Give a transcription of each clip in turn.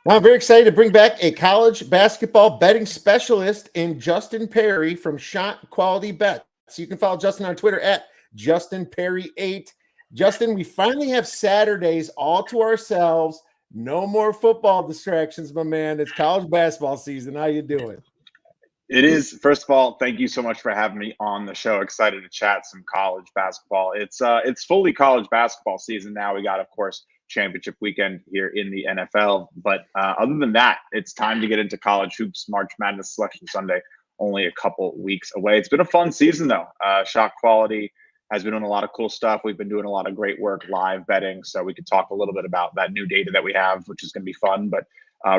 Now, I'm very excited to bring back a college basketball betting specialist in Justin Perri from Shot Quality Bets. You can follow Justin on Twitter at JustinPerry8. Justin, we finally have Saturdays all to ourselves. No more football distractions, my man. It's college basketball season. How you doing? It is. First of all, thank you so much for having me on the show. Excited to chat some college basketball. It's fully college basketball season now. We got, of course, championship weekend here in the NFL. But other than that, it's time to get into college hoops. March Madness Selection Sunday, only a couple weeks away. It's been a fun season, though. Shot Quality has been doing a lot of cool stuff. We've been doing a lot of great work live betting. So we could talk a little bit about that new data that we have, which is going to be fun. But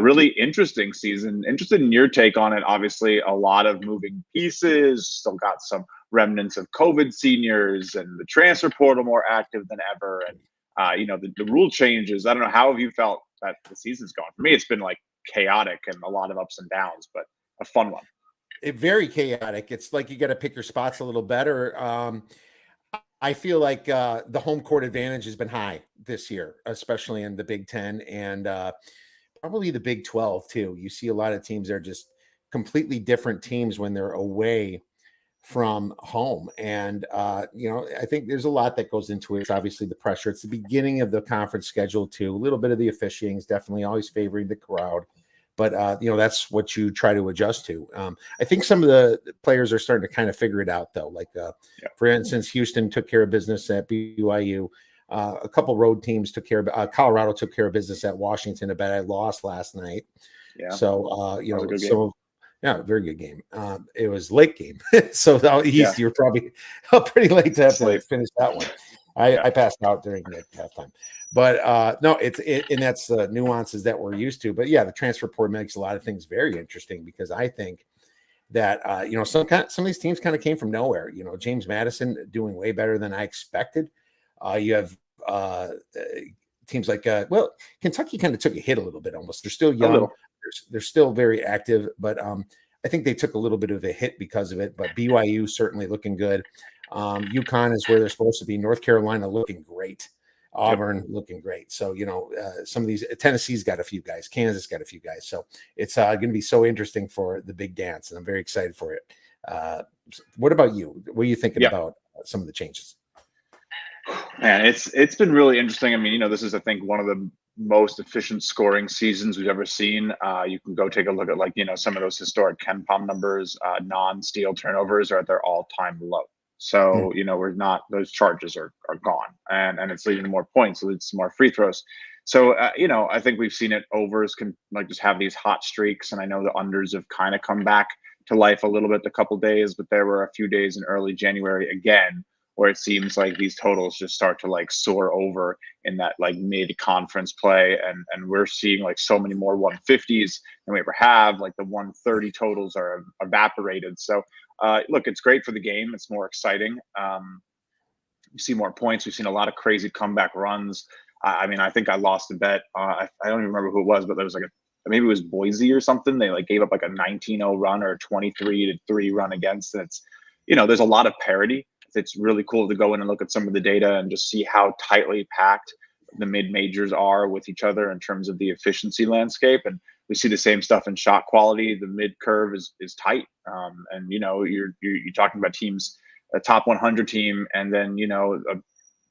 really interesting season. Interested in your take on it. Obviously, a lot of moving pieces. Still got some remnants of COVID seniors and the transfer portal more active than ever. And, the rule changes. I don't know. How have you felt that the season's gone? For me, it's been like chaotic and a lot of ups and downs, but a fun one. Very chaotic. It's like you got to pick your spots a little better. I feel like the home court advantage has been high this year, especially in the Big Ten and probably the Big 12 too. You see a lot of teams that are just completely different teams when they're away from home. And, I think there's a lot that goes into it. It's obviously the pressure. It's the beginning of the conference schedule too. A little bit of the officiating is definitely always favoring the crowd. But, that's what you try to adjust to. I think some of the players are starting to kind of figure it out, though. Like, for instance, Houston took care of business at BYU. A couple road teams took care of Colorado took care of business at Washington. I bet I lost last night. Yeah. So, very good game. It was late game. So out east, you're probably pretty late to have to finish that one. I passed out during the halftime. But no, and that's the nuances that we're used to. But yeah, the transfer portal makes a lot of things very interesting because I think that some of these teams kind of came from nowhere. James Madison doing way better than I expected. You have teams like Kentucky kind of took a hit a little bit almost. They're still young. They're still very active, but I think they took a little bit of a hit because of it. But BYU certainly looking good. UConn is where they're supposed to be. North Carolina looking great. Auburn looking great. So, some of these, Tennessee's got a few guys, Kansas got a few guys. So it's going to be so interesting for the big dance, and I'm very excited for it. What about you? What are you thinking about some of the changes? Man, it's been really interesting. I mean, this is, I think, one of the most efficient scoring seasons we've ever seen. You can go take a look at some of those historic Ken Pom numbers. Non-steal turnovers are at their all-time low. So, we're not, those charges are gone, and it's leading to more points, leads to more free throws. So, I think we've seen it. Overs can just have these hot streaks, and I know the unders have kind of come back to life a little bit the couple days, but there were a few days in early January again where it seems like these totals just start to soar over in that mid-conference play, and we're seeing so many more 150s than we ever have. The 130 totals are evaporated. So look, it's great for the game. It's more exciting. You see more points. We've seen a lot of crazy comeback runs. I mean, I think I lost a bet. I don't even remember who it was, but there was maybe it was Boise or something. They gave up a 19-0 run or a 23-3 run against. And it's, there's a lot of parity. It's really cool to go in and look at some of the data and just see how tightly packed the mid-majors are with each other in terms of the efficiency landscape. And we see the same stuff in shot quality. The mid curve is tight. And, you're talking about teams, a top 100 team, and then, a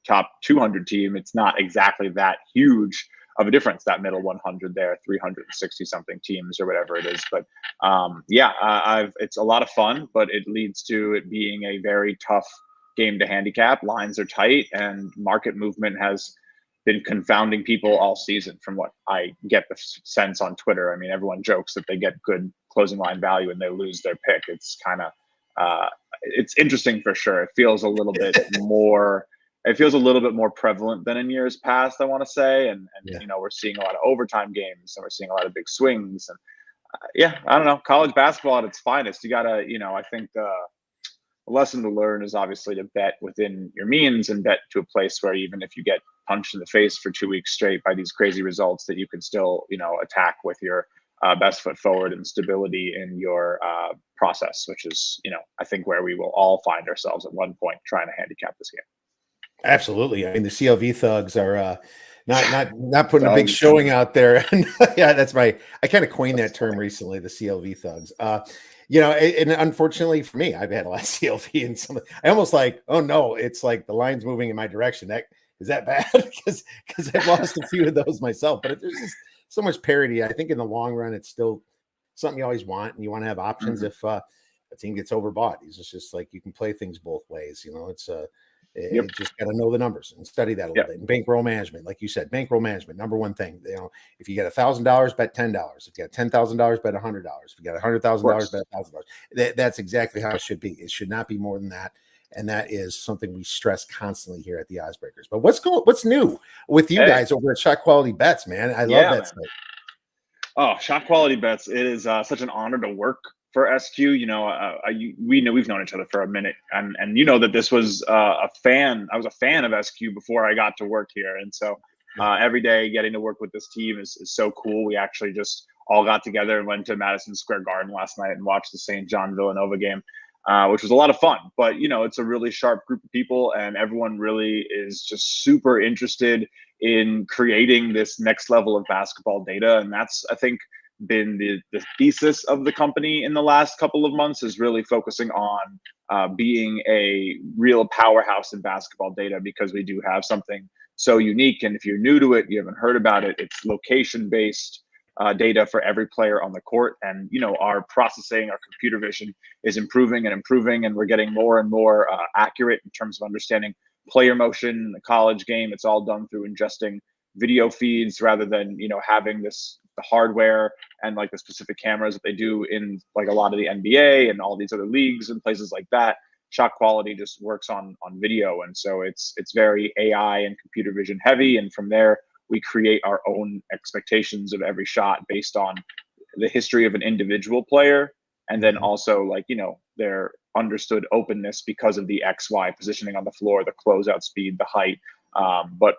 top 200 team. It's not exactly that huge of a difference, that middle 100 there, 360 something teams or whatever it is. But it's a lot of fun, but it leads to it being a very tough game to handicap. Lines are tight, and market movement has been confounding people all season from what I get the sense on Twitter. I mean, everyone jokes that they get good closing line value and they lose their pick. It's kind of it's interesting for sure. It feels a little bit more prevalent than in years past, I want to say. And we're seeing a lot of overtime games, and we're seeing a lot of big swings. And I don't know, college basketball at its finest. You gotta, I think the lesson to learn is obviously to bet within your means and bet to a place where even if you get punched in the face for 2 weeks straight by these crazy results, that you can still, attack with your best foot forward and stability in your process, which is, I think where we will all find ourselves at one point trying to handicap this game. Absolutely. I mean, the CLV thugs are Not putting a big showing out there. Yeah, I kind of coined that term recently, the CLV thugs. And unfortunately for me, I've had a lot of CLV, and I almost like, oh no, it's like the line's moving in my direction. Is that bad? Because I've lost a few of those myself. But there's just so much parity. I think in the long run, it's still something you always want, and you want to have options if a team gets overbought. It's just like you can play things both ways. You just got to know the numbers and study that a little bit. And bankroll management, like you said, bankroll management, number one thing. If you get $1,000, bet $10. If you got $10,000, bet $100. If you got $100,000, bet $1,000. That's exactly how it should be. It should not be more than that. And that is something we stress constantly here at the Oddsbreakers. But what's new with you guys over at Shot Quality Bets, man? I love that stuff. Oh, Shot Quality Bets. It is such an honor to work for SQ. We've known each other for a minute, and you know that this was I was a fan of SQ before I got to work here, and so every day getting to work with this team is so cool. We actually just all got together and went to Madison Square Garden last night and watched the St. John Villanova game, which was a lot of fun. But it's a really sharp group of people, and everyone really is just super interested in creating this next level of basketball data, and that's, I think, been the thesis of the company in the last couple of months, is really focusing on being a real powerhouse in basketball data, because we do have something so unique. And if you're new to it, you haven't heard about it, it's location-based data for every player on the court. And our processing, our computer vision is improving, and we're getting more and more accurate in terms of understanding player motion in the college game. It's all done through ingesting video feeds rather than having the hardware and like the specific cameras that they do in like a lot of the NBA and all these other leagues and places like that. Shot Quality just works on video, and so it's very AI and computer vision heavy. And from there, we create our own expectations of every shot based on the history of an individual player, and then also their understood openness because of the XY positioning on the floor, the closeout speed, the height. But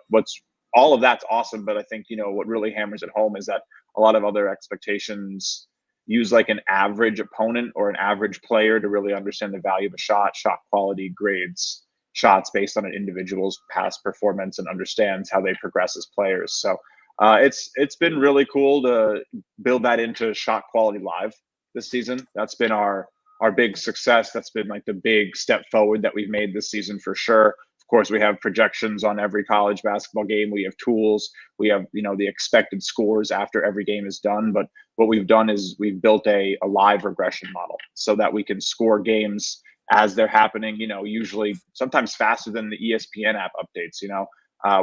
all of that's awesome. But I think what really hammers it home is that a lot of other expectations use like an average opponent or an average player to really understand the value of a shot. Shot Quality grades shots based on an individual's past performance and understands how they progress as players. So it's been really cool to build that into Shot Quality Live this season. That's been our big success. That's been like the big step forward that we've made this season for sure. Of course, we have projections on every college basketball game. We have tools. We have, the expected scores after every game is done. But what we've done is we've built a live regression model so that we can score games as they're happening, usually sometimes faster than the ESPN app updates.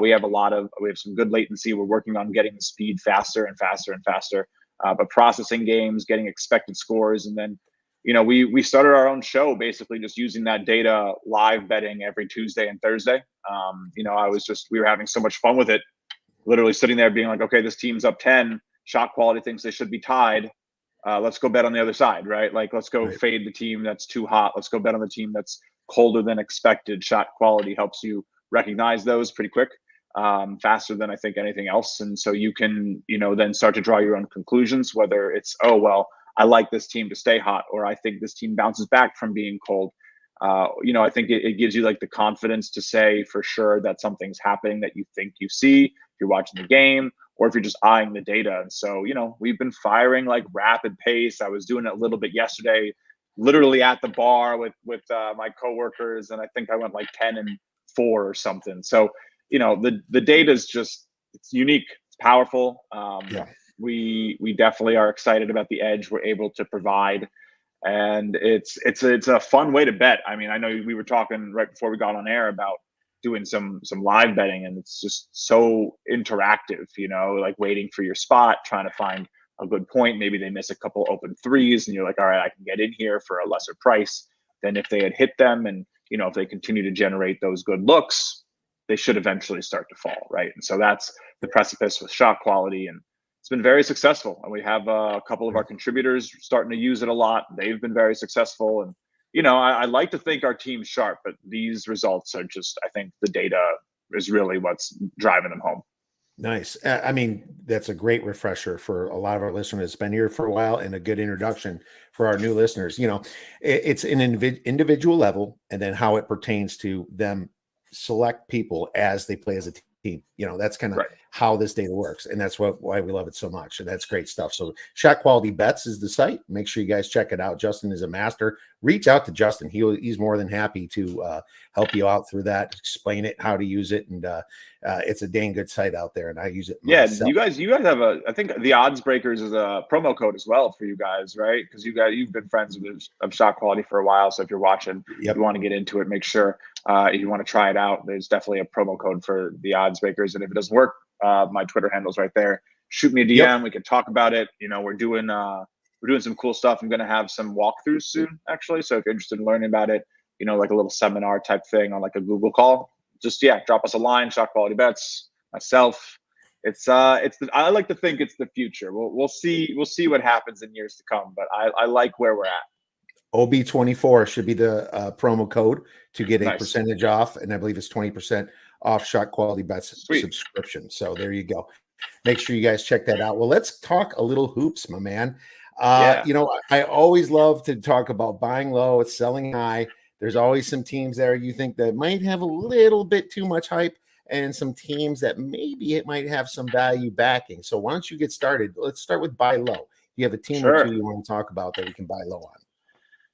We have some good latency. We're working on getting the speed faster and faster and faster, but processing games, getting expected scores. And then, we started our own show, basically just using that data, live betting every Tuesday and Thursday. We were having so much fun with it, literally sitting there being like, okay, this team's up 10, Shot Quality thinks they should be tied. Let's go bet on the other side, right? Like, let's go fade the team that's too hot. Let's go bet on the team that's colder than expected. Shot Quality helps you recognize those pretty quick, faster than I think anything else. And so you can, then start to draw your own conclusions, whether it's, oh, well, I like this team to stay hot, or I think this team bounces back from being cold. I think it gives you like the confidence to say for sure that something's happening that you think you see if you're watching the game, or if you're just eyeing the data. And so, we've been firing like rapid pace. I was doing it a little bit yesterday, literally at the bar with my coworkers, and I think I went like 10-4 or something. So, the data is it's unique, it's powerful. We definitely are excited about the edge we're able to provide, and it's a fun way to bet. I mean, I know we were talking right before we got on air about doing some live betting, and it's just so interactive, like waiting for your spot, trying to find a good point. Maybe they miss a couple open threes and you're like, all right, I can get in here for a lesser price than if they had hit them. And, if they continue to generate those good looks, they should eventually start to fall, right? And so that's the precipice with Shot Quality, and it's been very successful. And we have a couple of our contributors starting to use it a lot. They've been very successful. And, I like to think our team's sharp, but these results are just, I think the data is really what's driving them home. Nice. I mean, that's a great refresher for a lot of our listeners that's been here for a while, and a good introduction for our new listeners. It's an individual level, and then how it pertains to them select people as they play as a team. That's kind of how this data works. And that's why we love it so much. And that's great stuff. So Shot Quality Bets is the site. Make sure you guys check it out. Justin is a master. Reach out to Justin. He's more than happy to help you out through that, explain it, how to use it. And it's a dang good site out there. And I use it myself. You guys have I think the Odds Breakers is a promo code as well for you guys, right? Because you've been friends with Shot Quality for a while. So if you're watching, you want to get into it, make sure if you want to try it out, there's definitely a promo code for the Odds Breakers. And if it doesn't work, my Twitter handle's right there. Shoot me a DM. We can talk about it. We're doing some cool stuff. I'm going to have some walkthroughs soon, actually. So if you're interested in learning about it, like a little seminar type thing on like a Google call, just drop us a line. Shot Quality Bets, myself. I like to think it's the future. We'll see what happens in years to come, but I like where we're at. OB24 should be the promo code to get a percentage off, and I believe it's 20% off Shot Quality Bets subscription. So there you go. Make sure you guys check that out. Well, let's talk a little hoops, my man. I always love to talk about buying low, it's selling high. There's always some teams there you think that might have a little bit too much hype, and some teams that maybe it might have some value backing. So why don't you get started? Let's start with buy low. You have a team or two you want to talk about that we can buy low on.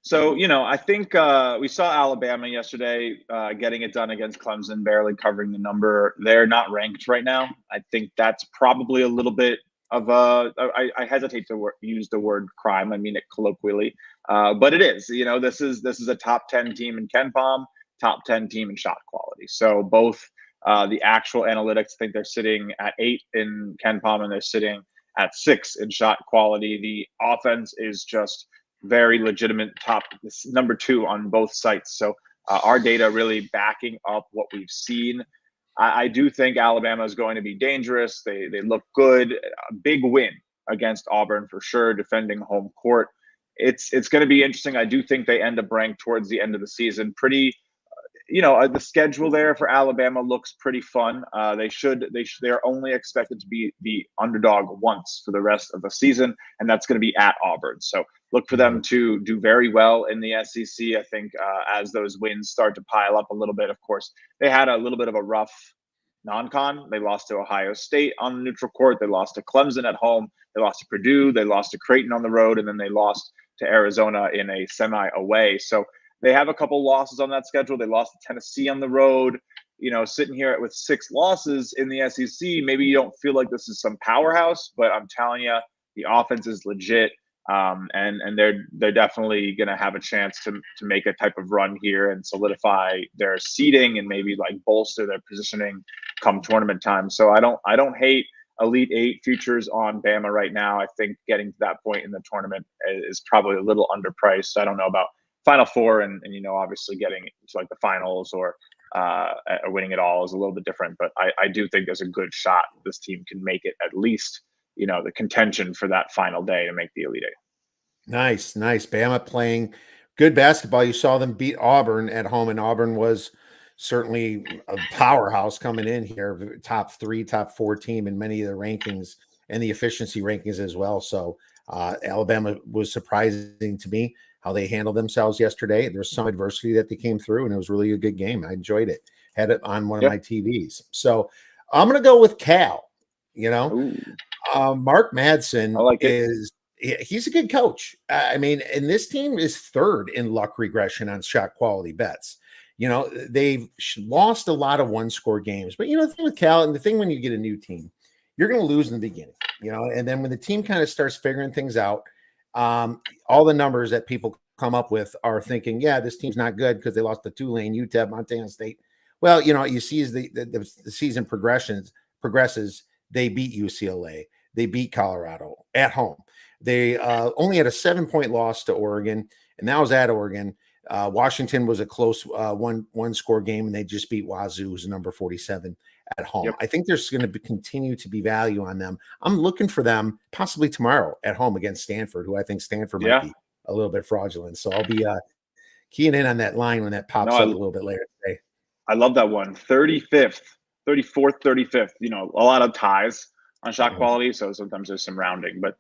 So, I think we saw Alabama yesterday getting it done against Clemson, barely covering the number. They're not ranked right now. I think that's probably a little bit of I hesitate to use the word crime. I mean it colloquially, but it is. This is a top 10 team in KenPom, top 10 team in shot quality. So both the actual analytics think they're sitting at 8 in KenPom and they're sitting at 6 in shot quality. The offense is just very legitimate, number 2 on both sites. So our data really backing up what we've seen. I do think Alabama is going to be dangerous. They look good. A big win against Auburn for sure, defending home court. It's going to be interesting. I do think they end up ranked towards the end of the season. Pretty, the schedule there for Alabama looks pretty fun. They're only expected to be the underdog once for the rest of the season, and that's going to be at Auburn. So look for them to do very well in the SEC. I think as those wins start to pile up a little bit. Of course, they had a little bit of a rough non-con. They lost to Ohio State on the neutral court. They lost to Clemson at home. They lost to Purdue. They lost to Creighton on the road, and then they lost to Arizona in a semi away. So they have a couple losses on that schedule. They lost to Tennessee on the road. Sitting here with 6 losses in the SEC, maybe you don't feel like this is some powerhouse, but I'm telling you, the offense is legit. And they're definitely going to have a chance to make a type of run here and solidify their seeding and maybe like bolster their positioning come tournament time. So I don't hate Elite 8 futures on Bama right now. I think getting to that point in the tournament is probably a little underpriced. I don't know about Final Four and obviously getting to like the finals or winning it all is a little bit different. But I do think there's a good shot this team can make it at least the contention for that final day to make the Elite 8. Nice. Bama playing good basketball. You saw them beat Auburn at home, and Auburn was certainly a powerhouse coming in here, top 3, top 4 team in many of the rankings and the efficiency rankings as well. So Alabama was surprising to me how they handled themselves yesterday. There was some adversity that they came through, and it was really a good game. I enjoyed it. Had it on one of my TVs. So I'm going to go with Cal. Mark Madsen he's a good coach. I mean, and this team is 3rd in luck regression on shot quality bets. They've lost a lot of 1-score games, but the thing with Cal, and the thing when you get a new team, you're going to lose in the beginning, and then when the team kind of starts figuring things out, all the numbers that people come up with are thinking, this team's not good because they lost to Tulane, UTEP, Montana State. Well, you see as the season progresses, they beat UCLA. They beat Colorado at home. They only had a 7-point loss to Oregon, and that was at Oregon. Washington was a close one-score game, and they just beat Wazoo, who's number 47 at home. I think there's going to continue to be value on them. I'm looking for them possibly tomorrow at home against Stanford, who I think Stanford might be a little bit fraudulent. So I'll be keying in on that line when that pops up a little bit later today. I love that one. 34th, 35th. A lot of ties on shot quality, so sometimes there's some rounding, but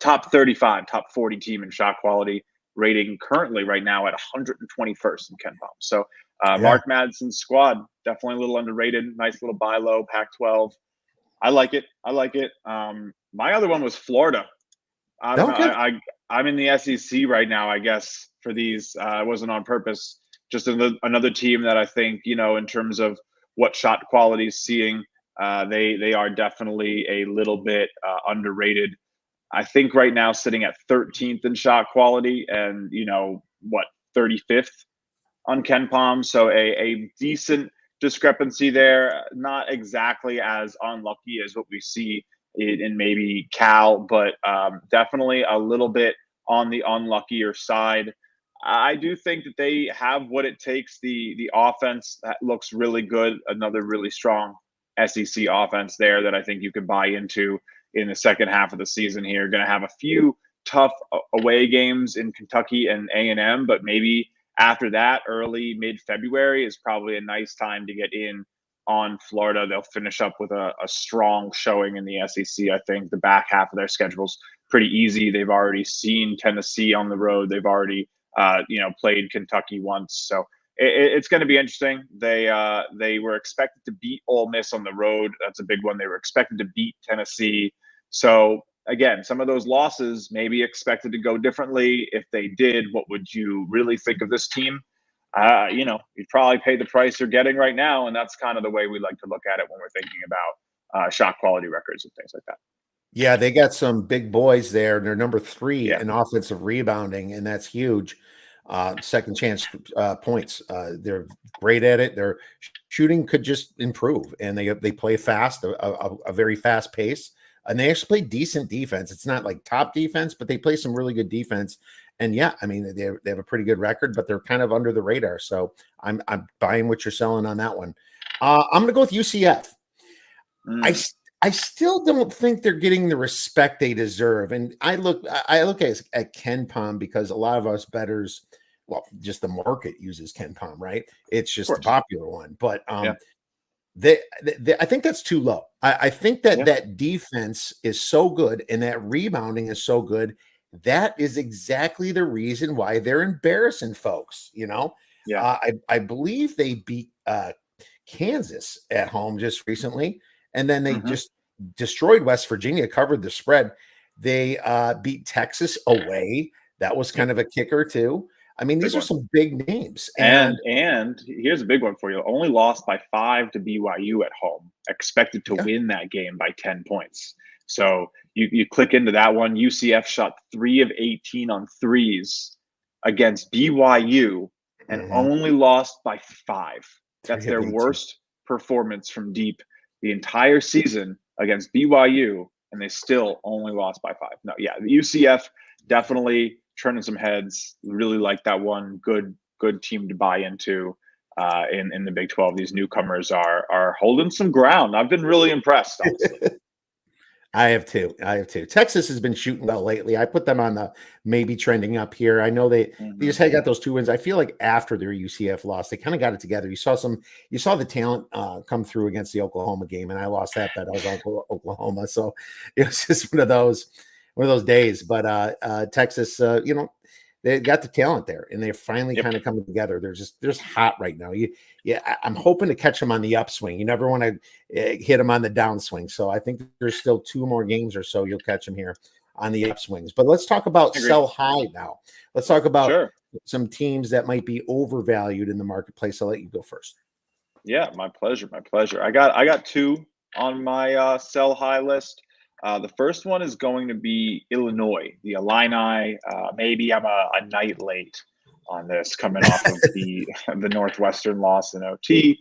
top 35, top 40 team in shot quality, rating currently right now at 121st in KenPom. So Mark Madsen's squad, definitely a little underrated. Nice little buy low, Pac-12. I like it. I like it. My other one was Florida. I don't know. Okay. I'm in the SEC right now, I guess, for these. It wasn't on purpose. Just another team that I think, in terms of what shot quality is seeing, they are definitely a little bit underrated. I think right now sitting at 13th in shot quality and, 35th on Ken Palm. So a decent discrepancy there. Not exactly as unlucky as what we see in maybe Cal, but definitely a little bit on the unluckier side. I do think that they have what it takes. The offense that looks really good. Another really strong SEC offense there that I think you could buy into in the second half of the season here. Going to have a few tough away games in Kentucky and A&M, but maybe after that, early mid-February is probably a nice time to get in on Florida. They'll finish up with a strong showing in the SEC. I think the back half of their schedule's pretty easy. They've already seen Tennessee on the road. They've already played Kentucky once. So it's going to be interesting. They were expected to beat Ole Miss on the road. That's a big one. They were expected to beat Tennessee. So again, some of those losses may be expected to go differently. If they did, what would you really think of this team? You'd probably pay the price you're getting right now, and that's kind of the way we like to look at it when we're thinking about shot quality records and things like that. Yeah, they got some big boys there. They're number 3 in offensive rebounding, and that's huge. Second chance points. They're great at it. Their shooting could just improve, and they play fast, a very fast pace. And they actually play decent defense. It's not like top defense, but they play some really good defense. And yeah, I mean, they have a pretty good record, but they're kind of under the radar. So I'm buying what you're selling on that one. I'm going to go with UCF. I still don't think they're getting the respect they deserve. And I look at Ken Palm because a lot of us bettors, well, just the market uses Ken Palm, right? It's just the popular one. But I think that's too low. I think that defense is so good and that rebounding is so good. That is exactly the reason why they're embarrassing folks. I believe they beat Kansas at home just recently, and then they just destroyed West Virginia, covered the spread. They beat Texas away. That was kind of a kicker too. I mean, these are some big names. And here's a big one for you. Only lost by 5 to BYU at home. Expected to win that game by 10 points. So you click into that one. UCF shot 3 of 18 on threes against BYU and only lost by 5. That's their worst performance from deep the entire season against BYU, and they still only lost by 5. No, the UCF definitely turning some heads. Really like that one. Good team to buy into in the Big 12. These newcomers are holding some ground. I've been really impressed, honestly. I have too. Texas has been shooting well lately. I put them on the maybe trending up here. I know they just had got those 2 wins. I feel like after their UCF loss, they kind of got it together. You saw the talent come through against the Oklahoma game, and I lost that bet. I was on Oklahoma, so it was just one of those days. But Texas, they got the talent there, and they're finally kind of coming together. They're just hot right now. I'm hoping to catch them on the upswing. You never want to hit them on the downswing. So I think there's still 2 more games or so you'll catch them here on the upswings. But let's talk about sell high now. Let's talk about some teams that might be overvalued in the marketplace. I'll let you go first. Yeah, my pleasure. I got 2 on my sell high list. The first one is going to be Illinois, the Illini. Maybe I'm a night late on this, coming off of the Northwestern loss in OT.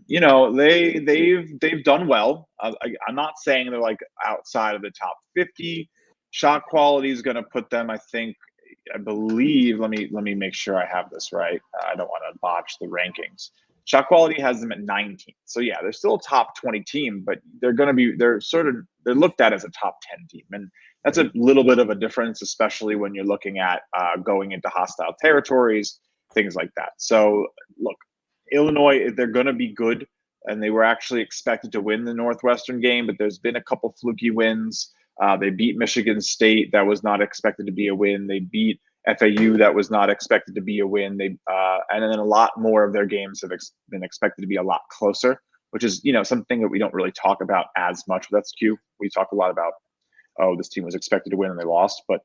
They've done well. I'm not saying they're like outside of the top 50. Shot quality is going to put them, I believe. Let me make sure I have this right. I don't want to botch the rankings. Shot quality has them at 19. So they're still a top 20 team, but they're looked at as a top 10 team. And that's a little bit of a difference, especially when you're looking at going into hostile territories, things like that. So look, Illinois, they're going to be good. And they were actually expected to win the Northwestern game, but there's been a couple fluky wins. They beat Michigan State. That was not expected to be a win. They beat FAU. That was not expected to be a win. And then a lot more of their games have been expected to be a lot closer which is, something that we don't really talk about as much with SQ. We talk a lot about, oh, this team was expected to win and they lost, but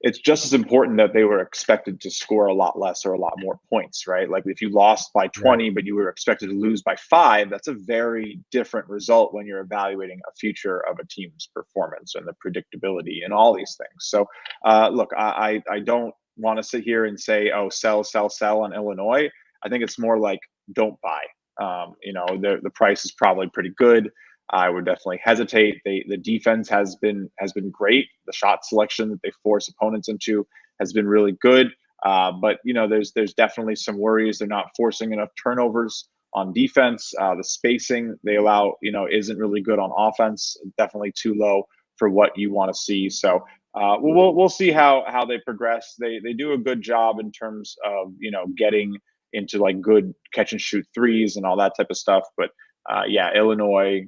it's just as important that they were expected to score a lot less or a lot more points, right? Like if you lost by 20, but you were expected to lose by 5, that's a very different result when you're evaluating a future of a team's performance and the predictability and all these things. So, look, I don't want to sit here and say, oh, sell on Illinois. I think it's more like don't buy. The price is probably pretty good. I would definitely hesitate. The defense has been great. The shot selection that they force opponents into has been really good. But there's definitely some worries. They're not forcing enough turnovers on defense. The spacing they allow, isn't really good on offense. Definitely too low for what you want to see. So we'll see how they progress. They do a good job in terms of getting into like good catch and shoot threes and all that type of stuff. But Illinois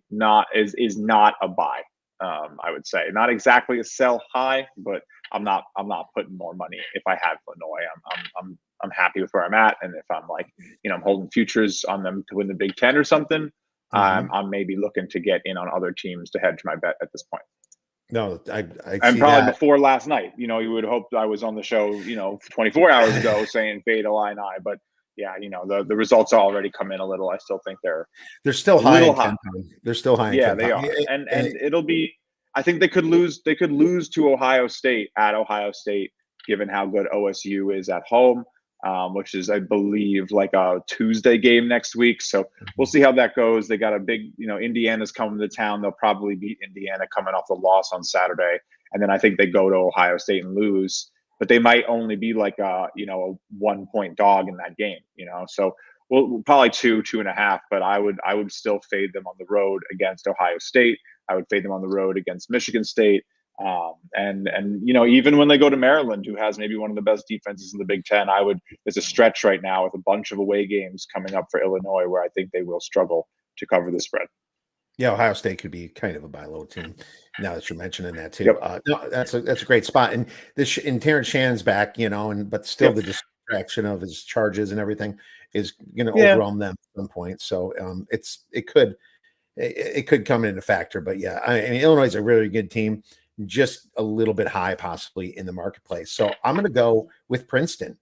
is not a buy. I would say not exactly a sell high, but I'm not putting more money if I have Illinois. I'm happy with where I'm at, and if I'm like I'm holding futures on them to win the Big Ten or something, I'm maybe looking to get in on other teams to hedge my bet at this point. No, I and see probably that. Before last night. You would hope I was on the show 24 hours ago saying fade Illini, but yeah, the results already come in a little. I still think they're still high in Ken Palm. They're still high in Ken Palm. Yeah, they are. And it'll be, I think they could lose to Ohio State at Ohio State, given how good OSU is at home, which is, I believe, like a Tuesday game next week. So we'll see how that goes. They got a big, Indiana's coming to town. They'll probably beat Indiana coming off the loss on Saturday. And then I think they go to Ohio State and lose. But they might only be like a 1-point dog in that game, So we'll probably 2.5. But I would still fade them on the road against Ohio State. I would fade them on the road against Michigan State. And even when they go to Maryland, who has maybe one of the best defenses in the Big Ten, there's a stretch right now with a bunch of away games coming up for Illinois where I think they will struggle to cover the spread. Yeah, Ohio State could be kind of a buy low team now that you're mentioning that too. Yep. No, that's a great spot. And Terrence Shannon's back, but still the distraction of his charges and everything is going to overwhelm them at some point. So it could come in a factor. But yeah, Illinois is a really good team, just a little bit high possibly in the marketplace. So I'm going to go with Princeton.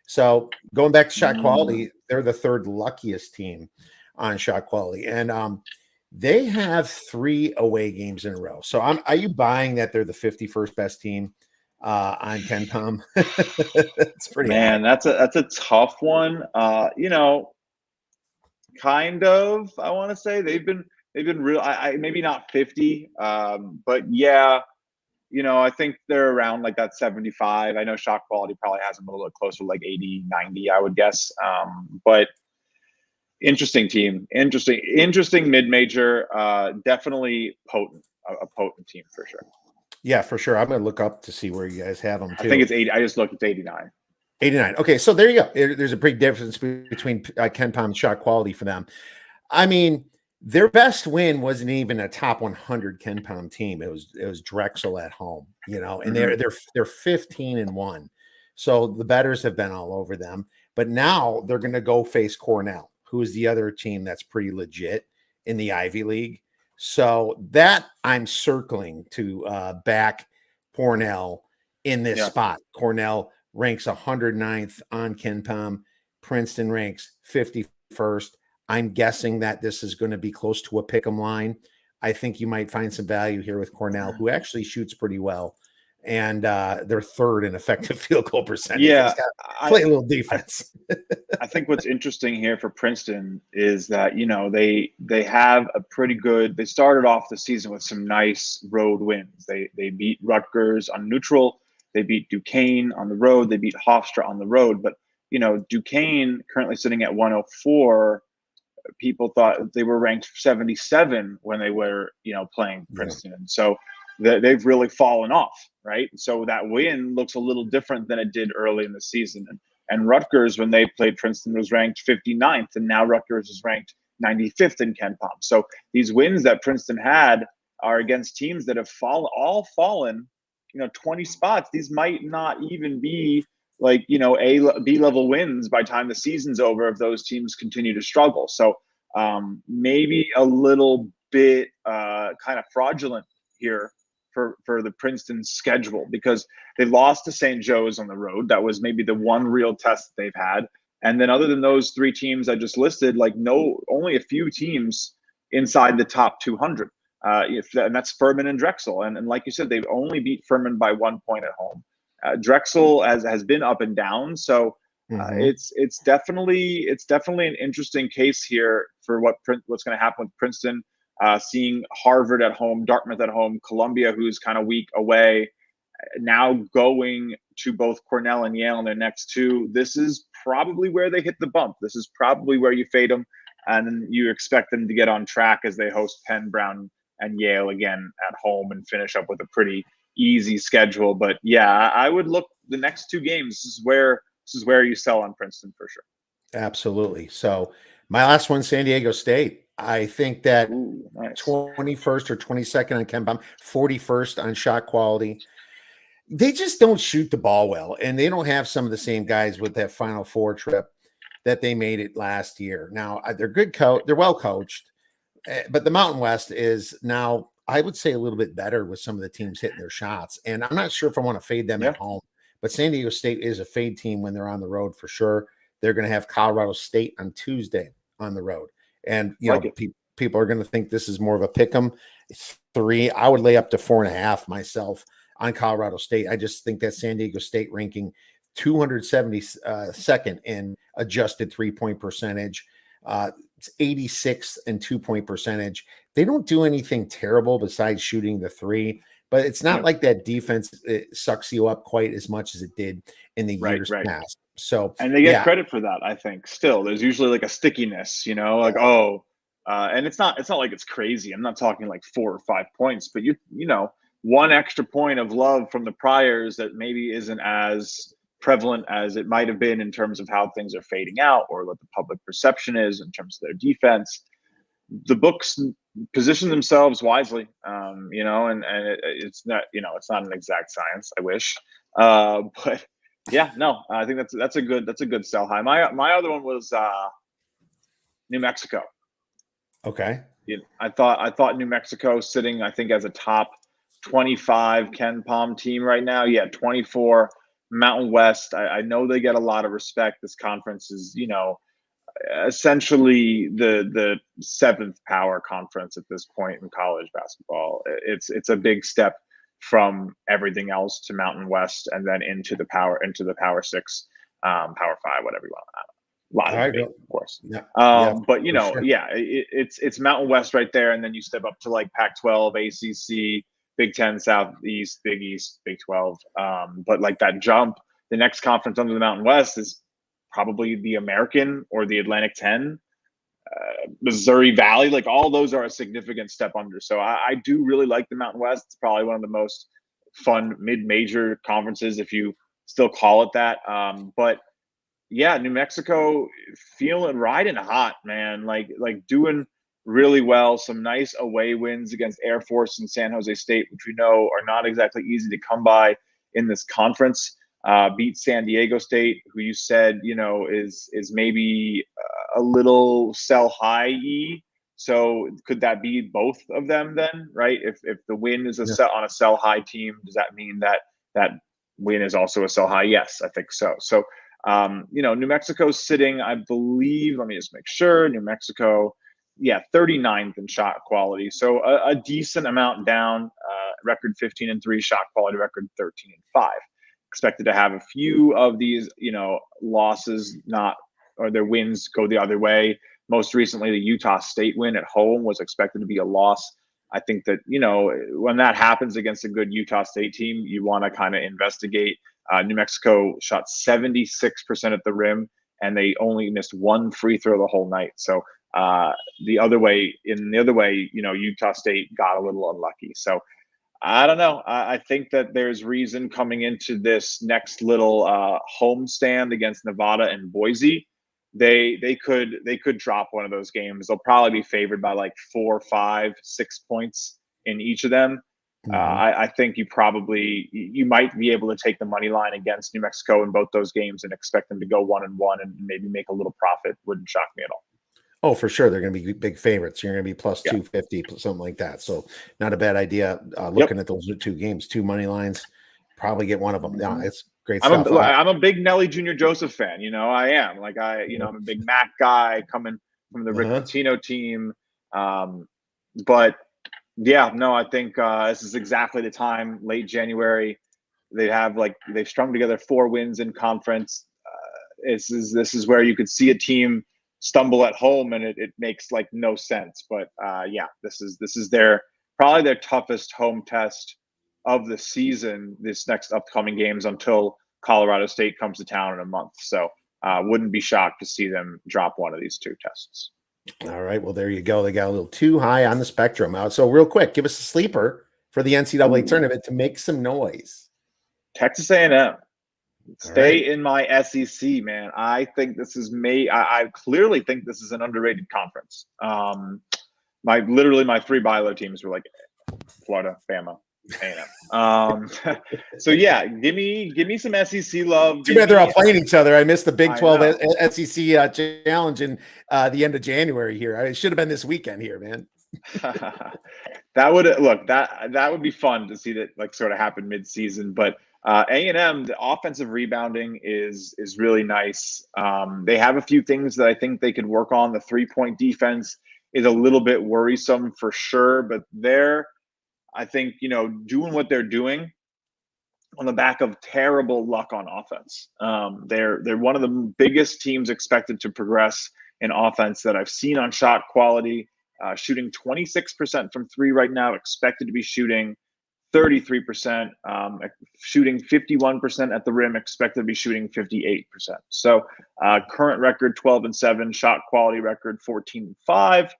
So going back to shot quality, they're the third luckiest team on shot quality, and they have 3 away games in a row. So are you buying that they're the 51st best team on Ken Palm? It's pretty high. That's a tough one. Kind of, I want to say they've been real. I maybe not 50, but yeah, I think they're around like that 75. I know shot quality probably has them a little bit closer, like 80, 90, I would guess. But interesting team, interesting mid-major, definitely a potent team for sure. Yeah, for sure. I'm going to look up to see where you guys have them too. I think it's 80. I just looked, it's 89. 89. Okay, so there you go. There's a big difference between Ken Palm and shot quality for them. I mean, their best win wasn't even a top 100 Ken Palm team. It was Drexel at home, and they're 15-1. So the bettors have been all over them. But now they're going to go face Cornell, who is the other team that's pretty legit in the Ivy League. So that I'm circling to back Cornell in this spot. Cornell ranks 109th on Ken Palm. Princeton ranks 51st. I'm guessing that this is going to be close to a pick'em line. I think you might find some value here with Cornell, who actually shoots pretty well. And they're third in effective field goal percentage. Yeah, play a little defense. I think what's interesting here for Princeton is that they have a pretty good. They started off the season with some nice road wins. They beat Rutgers on neutral. They beat Duquesne on the road. They beat Hofstra on the road. But Duquesne currently sitting at 104. People thought they were ranked 77 when they were playing Princeton, and so they've really fallen off, right? So that win looks a little different than it did early in the season. And Rutgers, when they played Princeton, was ranked 59th, and now Rutgers is ranked 95th in Ken Palm. So these wins that Princeton had are against teams that have fallen, 20 spots. These might not even be like, B level wins by the time the season's over if those teams continue to struggle. So maybe a little bit kind of fraudulent here for the Princeton schedule, because they lost to St. Joe's on the road. That was maybe the one real test that they've had. And then other than those three teams I just listed, like only a few teams inside the top 200. And that's Furman and Drexel. And like you said, they've only beat Furman by 1 point at home. Drexel has been up and down. So it's definitely an interesting case here for what's going to happen with Princeton. Seeing Harvard at home, Dartmouth at home, Columbia, who's kind of weak away, now going to both Cornell and Yale in their next two. This is probably where they hit the bump. This is probably where you fade them, and then you expect them to get on track as they host Penn, Brown, and Yale again at home and finish up with a pretty easy schedule. But yeah, I would look the next two games. This is where you sell on Princeton for sure. Absolutely. So my last one, San Diego State. I think that nice. 21st or 22nd on Ken Palm, 41st on shot quality. They just don't shoot the ball well, and they don't have some of the same guys with that Final Four trip that they made it last year. Now, they're good they're well coached, but the Mountain West is now, I would say, a little bit better with some of the teams hitting their shots. And I'm not sure if I want to fade them at home, but San Diego State is a fade team when they're on the road for sure. They're going to have Colorado State on Tuesday on the road. And, people are going to think this is more of a pick 'em. 3. I would lay up to 4.5 myself on Colorado State. I just think that San Diego State ranking 272nd in adjusted 3-point percentage. It's 86th in 2-point percentage. They don't do anything terrible besides shooting the 3, but it's not like that defense sucks you up quite as much as it did in the years past. So, and they get credit for that. I think still there's usually like a stickiness, and it's not like it's crazy. I'm not talking like 4 or 5 points, but one extra point of love from the priors that maybe isn't as prevalent as it might have been in terms of how things are fading out or what the public perception is in terms of their defense. The books position themselves wisely, and it's not, it's not an exact science. I wish, but yeah, no, I think that's a good sell high. My other one was New Mexico. Okay. I thought New Mexico sitting, I think, as a top 25 Ken Palm team right now. Yeah, 24 Mountain West. I know they get a lot of respect. This conference is, essentially the 7th power conference at this point in college basketball. It's a big step from everything else to Mountain West and then into the Power 6, Power 5, whatever you want. A lot of debate, of course. Yeah. But it's Mountain West right there, and then you step up to like Pac-12, ACC, Big 10, Southeast, Big East, Big 12. But like that jump, the next conference under the Mountain West is probably the American or the Atlantic 10, Missouri Valley. Like all those are a significant step under. So I do really like the Mountain West. It's probably one of the most fun mid-major conferences, if you still call it that. But yeah, New Mexico riding hot, man. Like doing really well. Some nice away wins against Air Force and San Jose State, which we know are not exactly easy to come by in this conference. Beat San Diego State, who you said, is maybe a little sell high-y. So could that be both of them then, right? If the win is on a sell high team, does that mean that win is also a sell high? Yes, I think so. So, New Mexico's sitting, I believe, let me just make sure, New Mexico, 39th in shot quality. So a decent amount down, record 15-3, shot quality record 13-5. Expected to have a few of these, losses or their wins go the other way. Most recently, the Utah State win at home was expected to be a loss. I think that, when that happens against a good Utah State team, you want to kind of investigate. New Mexico shot 76% at the rim, and they only missed one free throw the whole night. So the other way, Utah State got a little unlucky. So I don't know. I think that there's reason coming into this next little home stand against Nevada and Boise. They could drop one of those games. They'll probably be favored by like 4, 5, 6 points in each of them. I think you might be able to take the money line against New Mexico in both those games and expect them to go 1-1 and maybe make a little profit. Wouldn't shock me at all. Oh, for sure. They're going to be big favorites. You're going to be plus Yeah. 250, something like that. So not a bad idea. Looking at those two games, two money lines, probably get one of them. Yeah, it's great stuff. I'm a big Nelly Jr. Joseph fan. I am I'm a big Mac guy coming from the Rick Pitino team. But yeah, no, I think this is exactly the time, late January. They've strung together 4 wins in conference. This is where you could see a team stumble at home, and it makes no sense. But yeah, this is probably their toughest home test of the season. This next upcoming games until Colorado State comes to town in a month. So wouldn't be shocked to see them drop one of these 2 tests. All right, well there you go. They got a little too high on the spectrum out. So real quick, give us a sleeper for the NCAA tournament to make some noise. Texas A&M. Stay in my SEC, man. I think this is I clearly think this is an underrated conference. My 3 buy-low teams were Florida, Bama, A&M. So yeah, give me some SEC love. Too bad they're all playing each other. I missed the Big 12 SEC challenge in the end of January here. It should have been this weekend here, man. That would be fun to see that sort of happen mid-season, but A&M, the offensive rebounding is really nice. They have a few things that I think they could work on. The 3-point defense is a little bit worrisome for sure, but I think, doing what they're doing on the back of terrible luck on offense. They're one of the biggest teams expected to progress in offense that I've seen on shot quality. Shooting 26% from 3 right now, expected to be shooting 33%, shooting 51% at the rim, expected to be shooting 58%. So current record 12-7, shot quality record 14-5.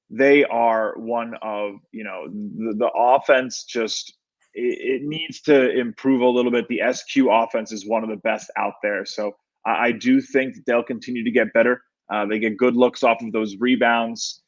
They are one of, the offense just, it needs to improve a little bit. The SQ offense is one of the best out there. So I do think that they'll continue to get better. They get good looks off of those rebounds.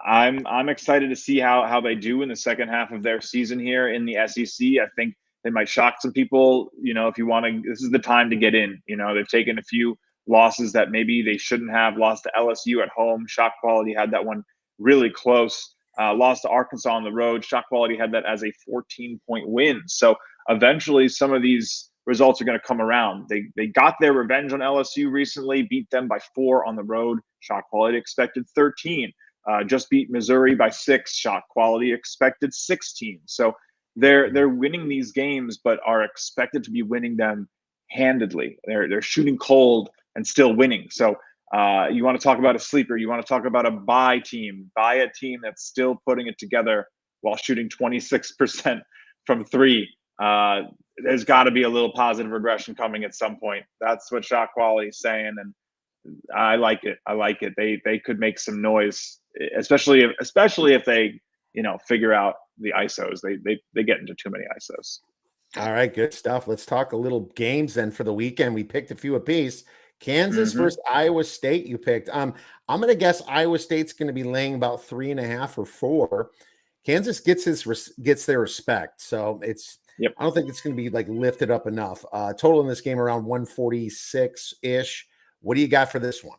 I'm excited to see how they do in the second half of their season here in the SEC. I think they might shock some people. If you want to, this is the time to get in. They've taken a few losses that maybe they shouldn't have. Lost to LSU at home. Shot quality had that one really close. Lost to Arkansas on the road. Shot quality had that as a 14-point win. So eventually some of these results are going to come around. They got their revenge on LSU recently, beat them by 4 on the road. Shot quality expected 13. Just beat Missouri by 6. Shot quality expected 16. So they're winning these games, but are expected to be winning them handedly. They're shooting cold and still winning. So you want to talk about a sleeper? You want to talk about a buy a team that's still putting it together while shooting 26% from 3. There's got to be a little positive regression coming at some point. That's what shot quality is saying, and I like it. They could make some noise, especially if they figure out the ISOs. They get into too many ISOs. All right, good stuff. Let's talk a little games then for the weekend. We picked a few apiece. Kansas versus Iowa State. You picked. I'm going to guess Iowa State's going to be laying about 3.5 or 4. Kansas gets their respect, so it's. Yep. I don't think it's going to be lifted up enough. Total in this game around 146 ish. What do you got for this one?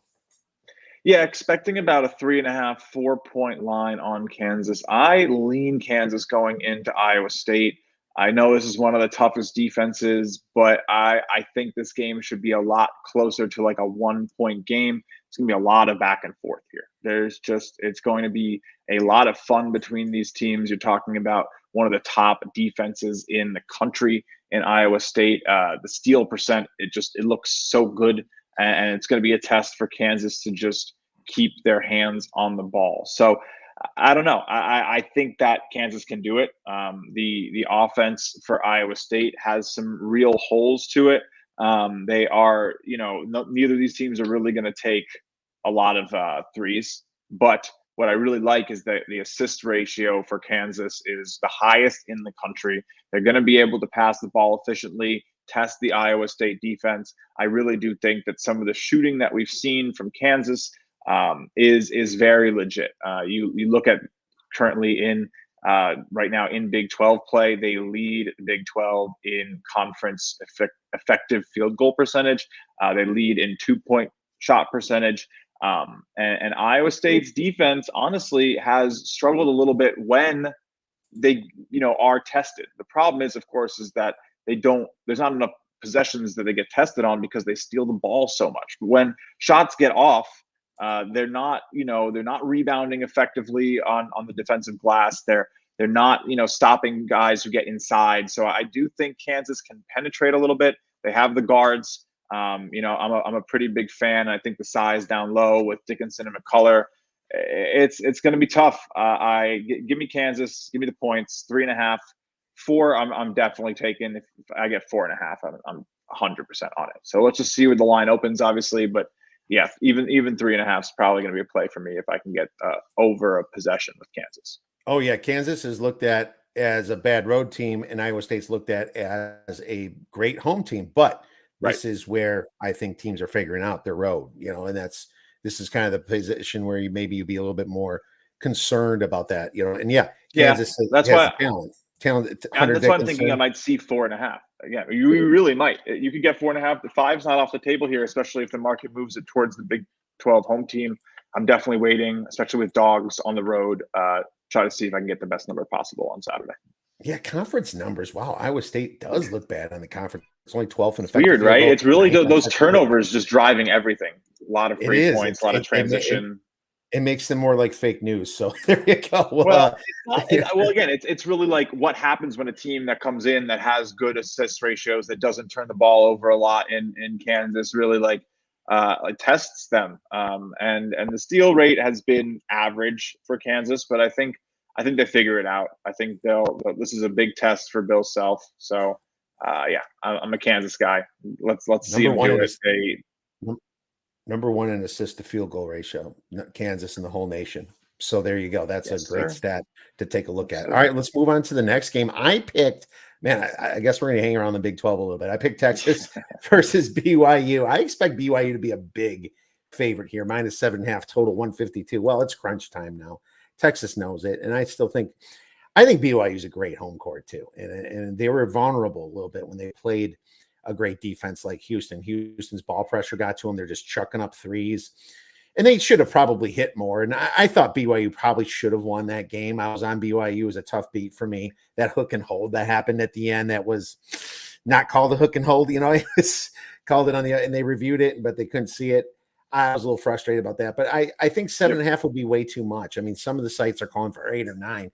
Yeah, expecting about a 3.5, 4-point line on Kansas. I lean Kansas going into Iowa State. I know this is one of the toughest defenses, but I think this game should be a lot closer to a 1-point game. It's going to be a lot of back and forth here. It's going to be a lot of fun between these teams. You're talking about one of the top defenses in the country in Iowa State. The steal percent, it looks so good. And it's going to be a test for Kansas to just keep their hands on the ball. So I don't know. I think that Kansas can do it. The offense for Iowa State has some real holes to it. They are, neither of these teams are really going to take a lot of threes. But what I really like is that the assist ratio for Kansas is the highest in the country. They're going to be able to pass the ball efficiently, test the Iowa State defense. I really do think that some of the shooting that we've seen from Kansas is very legit. You look at currently in right now in Big 12 play, they lead Big 12 in conference effective field goal percentage. They lead in 2-point shot percentage. And Iowa State's defense honestly has struggled a little bit when they, are tested. The problem is, of course, is that there's not enough possessions that they get tested on because they steal the ball so much. But when shots get off, they're not rebounding effectively on the defensive glass. They're not, stopping guys who get inside. So I do think Kansas can penetrate a little bit. They have the guards. I'm a pretty big fan. I think the size down low with Dickinson and McCullough, it's going to be tough. Give me Kansas. Give me the points. 3.5, 4. I'm definitely taking. If I get 4.5, I'm 100% on it. So let's just see where the line opens, obviously. But yeah, even 3.5 is probably going to be a play for me if I can get over a possession with Kansas. Oh yeah, Kansas is looked at as a bad road team, and Iowa State's looked at as a great home team. But this is where I think teams are figuring out their road, and this is kind of the position where you'd be a little bit more concerned about that, and Kansas that's has why talent. That's why I'm thinking I might see 4.5. Yeah, you really might. You could get 4.5. The 5's not off the table here, especially if the market moves it towards the Big 12 home team. I'm definitely waiting, especially with dogs on the road. Try to see if I can get the best number possible on Saturday. Yeah, conference numbers. Wow, Iowa State does look bad on the conference. It's only 12th in effect. Weird, right? It's really those turnovers just driving everything. A lot of free points, a lot of transition. It makes them more like fake news. So there you go. Well, again, it's really like what happens when a team that comes in that has good assist ratios, that doesn't turn the ball over a lot in Kansas, really tests them. And the steal rate has been average for Kansas, but I think they figure it out. I think this is a big test for Bill Self. So I'm a Kansas guy. Let's see him do it. Number 1 in assist to field goal ratio, Kansas and the whole nation. So there you go. That's a great stat to take a look at. All right, let's move on to the next game. I picked, I guess we're going to hang around the Big 12 a little bit. I picked Texas versus BYU. I expect BYU to be a big favorite here, -7.5, total 152. Well, it's crunch time now. Texas knows it, and I think BYU is a great home court too, and they were vulnerable a little bit when they played a great defense like Houston. Houston's ball pressure got to them. They're just chucking up threes, and they should have probably hit more. And I thought BYU probably should have won that game. I was on BYU. It was a tough beat for me. That hook and hold that happened at the end, that was not called a hook and hold. It was called it on and they reviewed it, but they couldn't see it. I was a little frustrated about that, but I think 7.5 would be way too much. I mean, some of the sites are calling for 8 or 9.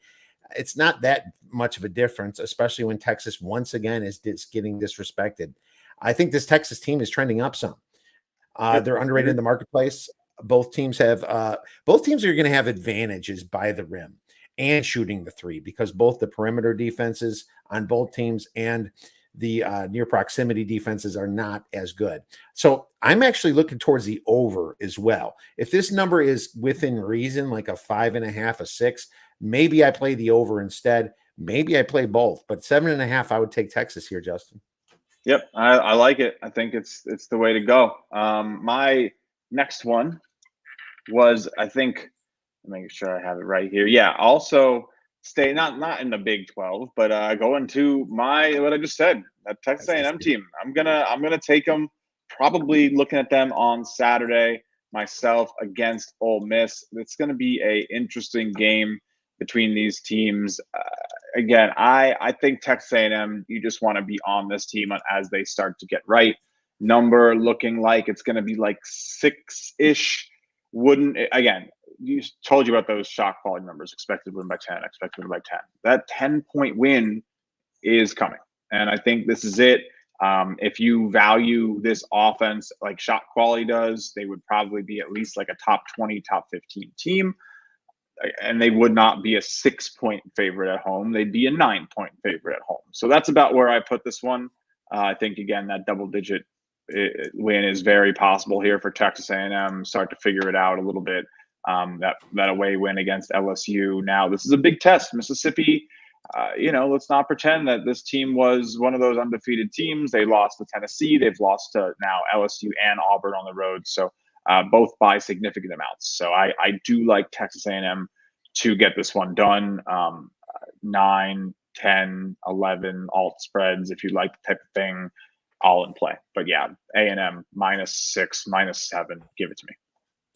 It's not that much of a difference, especially when Texas once again is getting disrespected. I think this Texas team is trending up some. They're underrated in the marketplace. Both teams are going to have advantages by the rim and shooting the 3, because both the perimeter defenses on both teams and the near proximity defenses are not as good. So I'm actually looking towards the over as well. If this number is within reason, like a 5.5, a 6, maybe I play the over instead. Maybe I play both, but 7.5, I would take Texas here, Justin. Yep, I like it. I think it's the way to go. My next one was, I think, make sure I have it right here. Yeah, also stay not in the Big 12, but going to what I just said, that Texas A&M team. I'm gonna take them. Probably looking at them on Saturday myself against Ole Miss. It's going to be a interesting game between these teams. Again, I think Texas A&M, you just want to be on this team as they start to get right. Number looking like it's going to be like 6-ish. Again, you told you about those shock quality numbers, expected win by 10, expected win by 10. That 10-point win is coming. And I think this is it. If you value this offense like shot quality does, they would probably be at least like a top 20, top 15 team. And they would not be a 6-point favorite at home. They'd be a 9-point favorite at home. So that's about where I put this one. I think, again, that double-digit win is very possible here for Texas A&M. Start to figure it out a little bit. That away win against LSU. Now, this is a big test. Mississippi, let's not pretend that this team was one of those undefeated teams. They lost to Tennessee. They've lost to now LSU and Auburn on the road. So both by significant amounts. So I do like Texas A&M to get this one done. 9, 10, 11 alt spreads, if you like the type of thing, all in play. But yeah, A&M -6, -7, give it to me.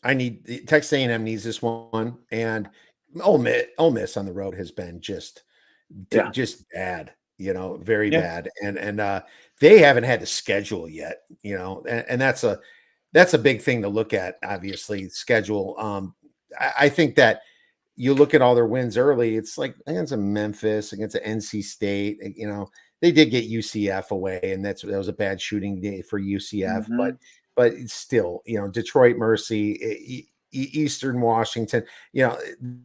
I need Texas A&M needs this one, and Ole Miss on the road has been just bad, very bad, and they haven't had to schedule yet, and that's a big thing to look at. Obviously, schedule. I think that you look at all their wins early. It's like against a Memphis, against an NC State. They did get UCF away, and that was a bad shooting day for UCF. But it's still, Detroit Mercy, Eastern Washington,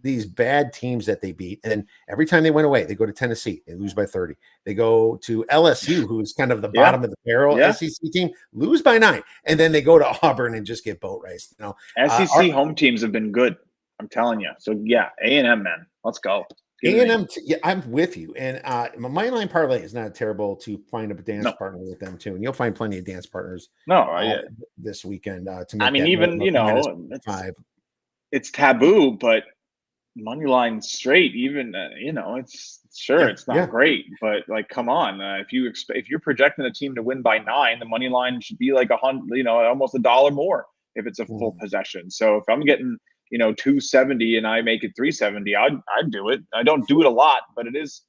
these bad teams that they beat. And every time they went away, they go to Tennessee, they lose by 30. They go to LSU, who's kind of the bottom of the barrel SEC team, lose by 9. And then they go to Auburn and just get boat raced. SEC home teams have been good. I'm telling you. So A&M, man, let's go. A&M, I'm with you. And my money line parlay is not terrible to find a dance partner with them too, and you'll find plenty of dance partners. This weekend to make. I mean, even -5. It's taboo, but money line straight. Even it's not great, but like, come on. If you're projecting a team to win by 9, the money line should be like 100, almost $1 more if it's a full possession. So if I'm getting 270 and I make it 370, I'd do it. I don't do it a lot, but it is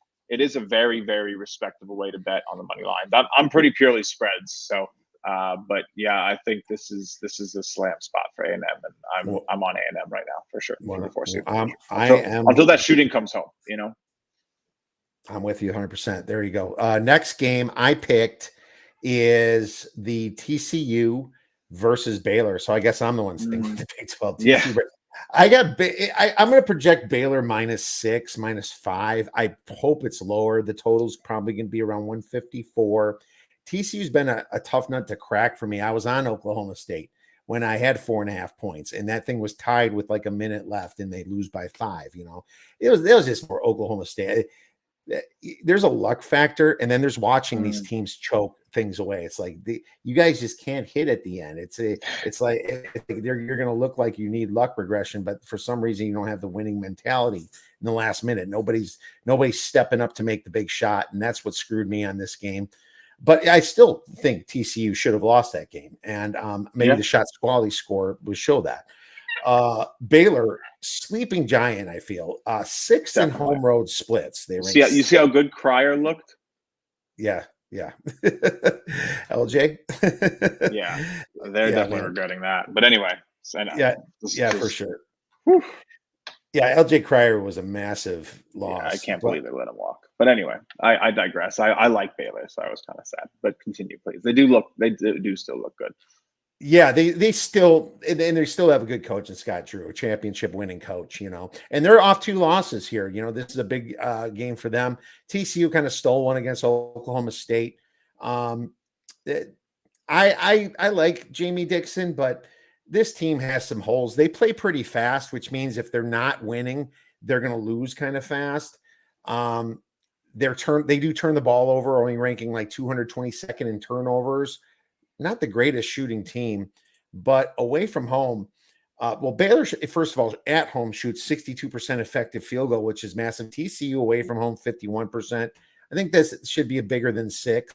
a very, very respectable way to bet on the money line. I'm pretty purely spreads. So, but yeah, I think this is a slam spot for A&M, and I'm on A&M right now for sure. Until that shooting comes home, I'm with you 100%. There you go. Next game I picked is the TCU versus Baylor. So I guess I'm the one thinking the Big 12. TCU, I'm going to project Baylor -6, -5. I hope it's lower. The total's probably going to be around 154. TCU's been a tough nut to crack for me. I was on Oklahoma State when I had 4.5 points, and that thing was tied with like a minute left, and they lose by 5. It was just for Oklahoma State. There's a luck factor, and then there's watching these teams choke things away. It's like you guys just can't hit at the end. It's like you're going to look like you need luck regression, but for some reason you don't have the winning mentality in the last minute. Nobody's stepping up to make the big shot, and that's what screwed me on this game. But I still think TCU should have lost that game, and maybe the shots quality score would show that. Baylor, sleeping giant, I feel. 6th in home road splits. They you see how good Cryer looked? Yeah. LJ? Yeah. They're definitely regretting that. But anyway. For sure. Whew. Yeah, LJ Cryer was a massive loss. Yeah, I can't believe they let him walk. But anyway, I digress. I like Baylor, so I was kind of sad. But continue, please. They do still look good. Yeah, they still have a good coach in Scott Drew, a championship winning coach, and they're off 2 losses here. This is a big game for them. TCU kind of stole one against Oklahoma State. I like Jamie Dixon, but this team has some holes. They play pretty fast, which means if they're not winning, they're going to lose kind of fast. They do turn the ball over, only ranking like 222nd in turnovers. Not the greatest shooting team, but away from home, Baylor, first of all, at home shoots 62% effective field goal, which is massive. TCU away from home, 51%. I think this should be a bigger than 6.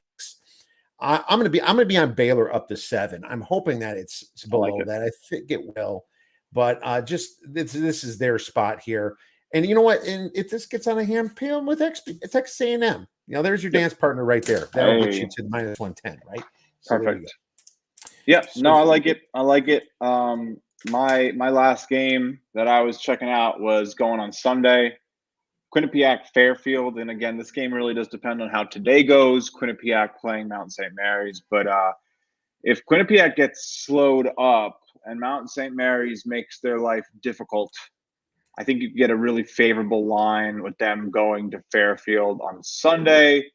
I'm going to be on Baylor up to 7. I'm hoping that it's below that. I think it will, but this is their spot here. And you know what? And if this gets on a hand, pay them with Texas A&M. There's your dance partner right there. That'll get you to -110, right? So perfect. Yeah, no, I like it. My last game that I was checking out was going on Sunday. Quinnipiac Fairfield, and again, this game really does depend on how today goes. Quinnipiac playing Mount St. Mary's, but if Quinnipiac gets slowed up and Mount St. Mary's makes their life difficult, I think you can get a really favorable line with them going to Fairfield on Sunday.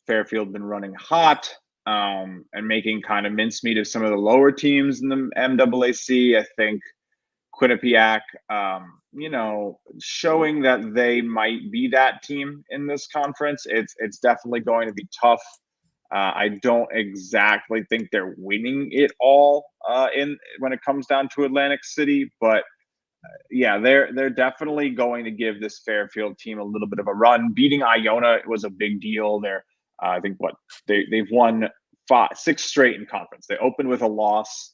Fairfield been running hot. And making kind of mincemeat of some of the lower teams in the MAAC. I think Quinnipiac, showing that they might be that team in this conference. It's definitely going to be tough. I don't exactly think they're winning it all when it comes down to Atlantic City, but they're definitely going to give this Fairfield team a little bit of a run. Beating Iona was a big deal. I think they've won 6 straight in conference. They opened with a loss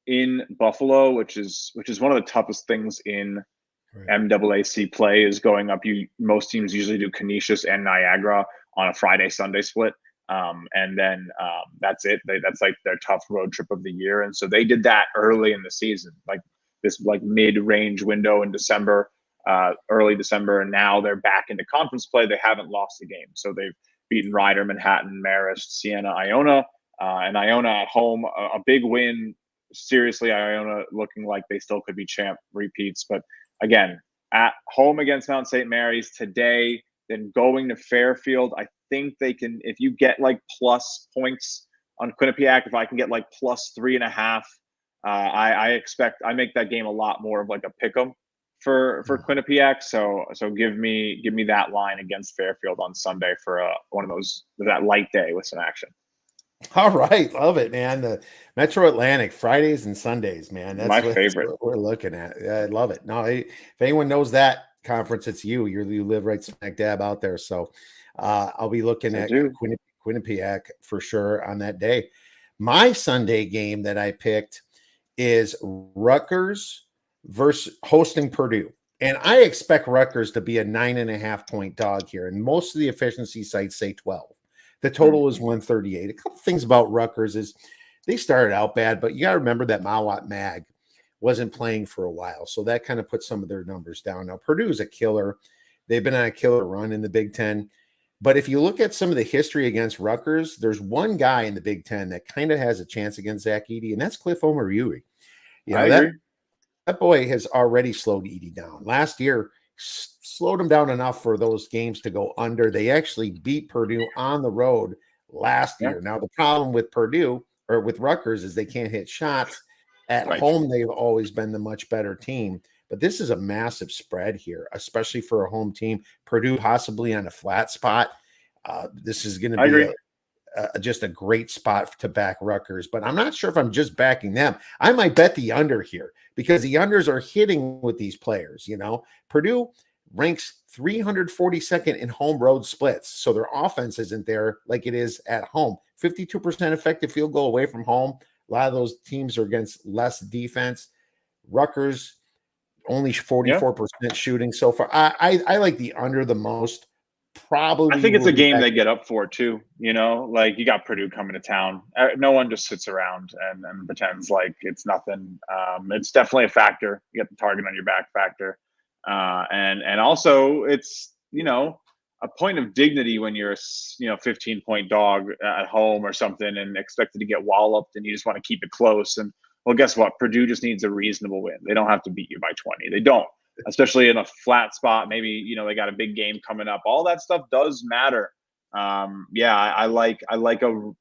in Buffalo, which is one of the toughest things in MAAC play, is going up. Most teams usually do Canisius and Niagara on a Friday Sunday split, and then that's it. That's like their tough road trip of the year, and so they did that early in the season, like this like mid-range window in December, early December, and now they're back into conference play. They haven't lost a game, so they've beaten Ryder, Manhattan, Marist, Siena, Iona, and Iona at home, a big win. Seriously, Iona looking like they still could be champ repeats, but again, at home against Mount St. Mary's today, then going to Fairfield. I think they can, if you get like plus points on Quinnipiac, if I can get like plus 3.5, I make that game a lot more of like a pick 'em for Quinnipiac. So give me that line against Fairfield on Sunday for one of those, that light day with some action. All right, love it, man. The Metro Atlantic Fridays and Sundays, man. That's my favorite. What we're looking at. I love it. No, if anyone knows that conference, it's you. You live right smack dab out there. So I'll be looking at Quinnipiac for sure on that day. My Sunday game that I picked is Rutgers versus hosting Purdue. And I expect Rutgers to be a 9.5-point dog here. And most of the efficiency sites say 12. The total is 138. A couple things about Rutgers is they started out bad, but you got to remember that Mawat Mag wasn't playing for a while. So that kind of put some of their numbers down. Now, Purdue's a killer. They've been on a killer run in the Big Ten. But if you look at some of the history against Rutgers, there's one guy in the Big Ten that kind of has a chance against Zach Edey, and that's Cliff Omoruyi. I agree. That boy has already slowed Edey down. Last year, slowed them down enough for those games to go under. They actually beat Purdue on the road last year. Now, the problem with Purdue or with Rutgers is they can't hit shots. At home, they've always been the much better team. But this is a massive spread here, especially for a home team. Purdue possibly on a flat spot. This is going to be just a great spot to back Rutgers. But I'm not sure if I'm just backing them. I might bet the under here because the unders are hitting with these players. You know, Purdue ranks 342nd in home road splits. So their offense isn't there like it is at home. 52% effective field goal away from home. A lot of those teams are against less defense. Rutgers only 44% shooting so far. I like the under the most. Probably, I think it's a game they get up for too. You know, like you got Purdue coming to town. No one just sits around and pretends like it's nothing. It's definitely a factor. You got the target on your back factor, and also it's, you know, a point of dignity when you're a 15-point dog at home or something and expected to get walloped and you just want to keep it close. And well, guess what? Purdue just needs a reasonable win. They don't have to beat you by 20. They don't. Especially in a flat spot, maybe, you know, they got a big game coming up. All that stuff does matter. I like a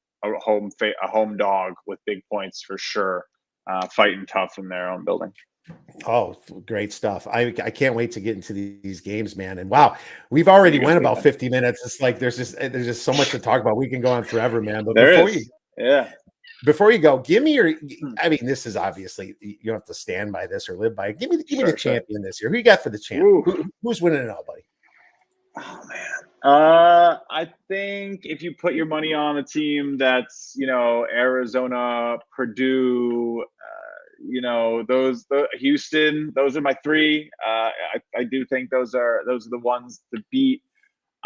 home dog with big points for sure, fighting tough in their own building. Oh, great stuff. I can't wait to get into these games, man. And wow, we've already went about 50 minutes. It's like there's just so much to talk about. We can go on forever, man. But before you go, give me your, I mean, this is obviously, you don't have to stand by this or live by it. Give me the champion this year. Who you got for the champ? Who's winning it all, buddy? Oh, man. I think if you put your money on a team that's, you know, Arizona, Purdue, you know, Houston, those are my three. I do think those are the ones to beat.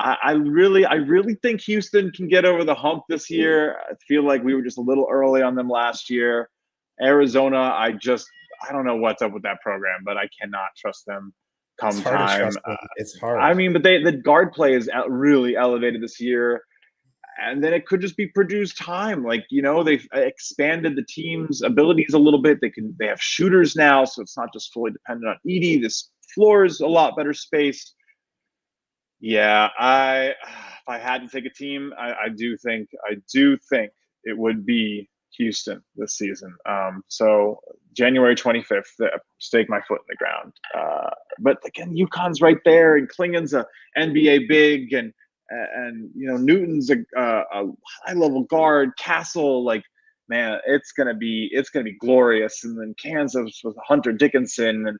I really think Houston can get over the hump this year. I feel like we were just a little early on them last year. Arizona, I don't know what's up with that program, but I cannot trust them come time. It's hard. I mean, but the guard play is really elevated this year. And then it could just be Purdue's time. Like, you know, they've expanded the team's abilities a little bit. They have shooters now, so it's not just fully dependent on Edey. This floor is a lot better spaced. Yeah, if I had to take a team, I do think it would be Houston this season. So January 25th, stake my foot in the ground. But again, UConn's right there, and Klingen's a NBA big, and you know, Newton's a high level guard. Castle, like, man, it's gonna be glorious. And then Kansas with Hunter Dickinson and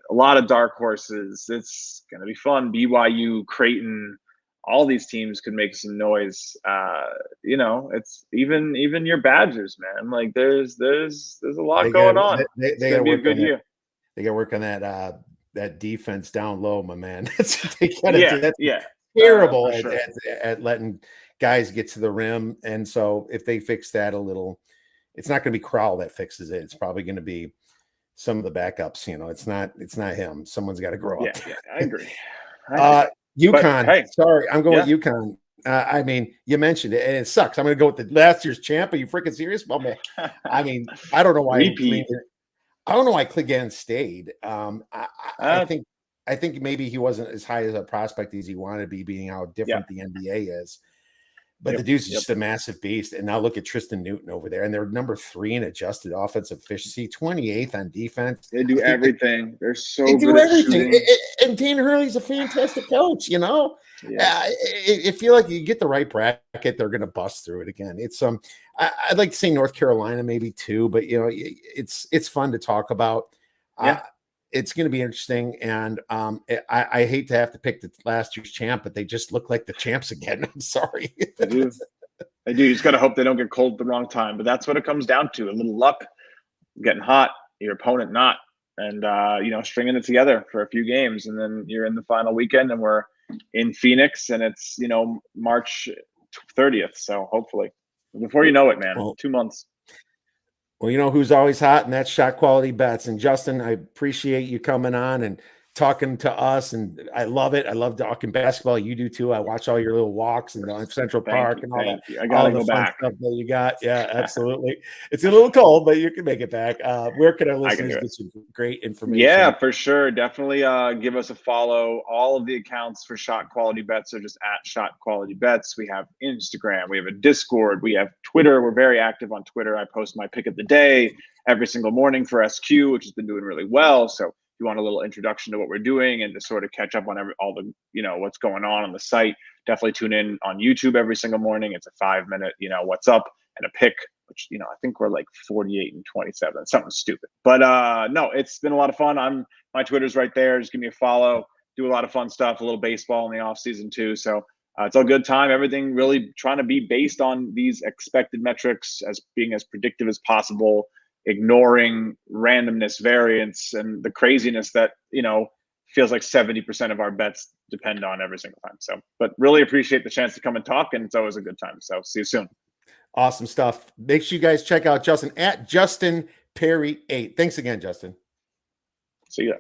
a lot of dark horses. It's going to be fun. BYU, Creighton, all these teams could make some noise. You know, it's even your Badgers, man. Like there's a lot going on. It's gonna be a good year. They got to work on that defense down low, my man. They gotta do that. Yeah. Terrible at letting guys get to the rim. And so if they fix that a little, it's not going to be Crowell that fixes it. It's probably going to be some of the backups. You know, it's not him. Someone's got to grow up. Yeah, I agree. UConn. Hey, sorry, I'm going with UConn. I mean, you mentioned it, and it sucks. I'm going to go with the last year's champ. Are you freaking serious? Well, man, I mean, I don't know why. I don't know why Clegane stayed. I think maybe he wasn't as high as a prospect as he wanted to be, being how different the NBA is. But the dude's just a massive beast. And now look at Tristan Newton over there. And they're number 3 in adjusted offensive efficiency, 28th on defense. They do everything. They're so good at shooting. And Dan Hurley's a fantastic coach, you know? Yeah. I feel like you get the right bracket, they're going to bust through it again. It's I'd like to say North Carolina maybe too, but you know, it's fun to talk about. It's going to be interesting, and I hate to have to pick the last year's champ, but they just look like the champs again. I'm sorry. They do. You just got to hope they don't get cold at the wrong time, but that's what it comes down to. A little luck, getting hot, your opponent not, and you know, stringing it together for a few games, and then you're in the final weekend, and we're in Phoenix, and it's, you know, March 30th. So hopefully, before you know it, man, 2 months. Well, you know who's always hot, and that's Shot Quality Bets. And Justin, I appreciate you coming on and talking to us, and I love it. I love talking basketball. You do too. I watch all your little walks and Central Park and all that. I gotta go back. Stuff that you got. Yeah, absolutely. It's a little cold, but you can make it back. Where can our listeners get some great information? Yeah, for sure. Definitely give us a follow. All of the accounts for Shot Quality Bets are just at Shot Quality Bets. We have Instagram. We have a Discord. We have Twitter. We're very active on Twitter. I post my pick of the day every single morning for SQ, which has been doing really well. So you want a little introduction to what we're doing and to sort of catch up on all the, you know, what's going on the site, definitely tune in on YouTube every single morning. It's a 5-minute, you know, what's up and a pick, which, you know, I think we're like 48 and 27, something stupid. But no, it's been a lot of fun. My Twitter's right there. Just give me a follow. Do a lot of fun stuff, a little baseball in the off season too. So it's all good time. Everything really trying to be based on these expected metrics, as being as predictive as possible, ignoring randomness, variance, and the craziness that, you know, feels like 70% of our bets depend on every single time. So, but really appreciate the chance to come and talk, and it's always a good time. So see you soon. Awesome stuff. Make sure you guys check out Justin at Justin Perri 8. Thanks again, Justin. See ya.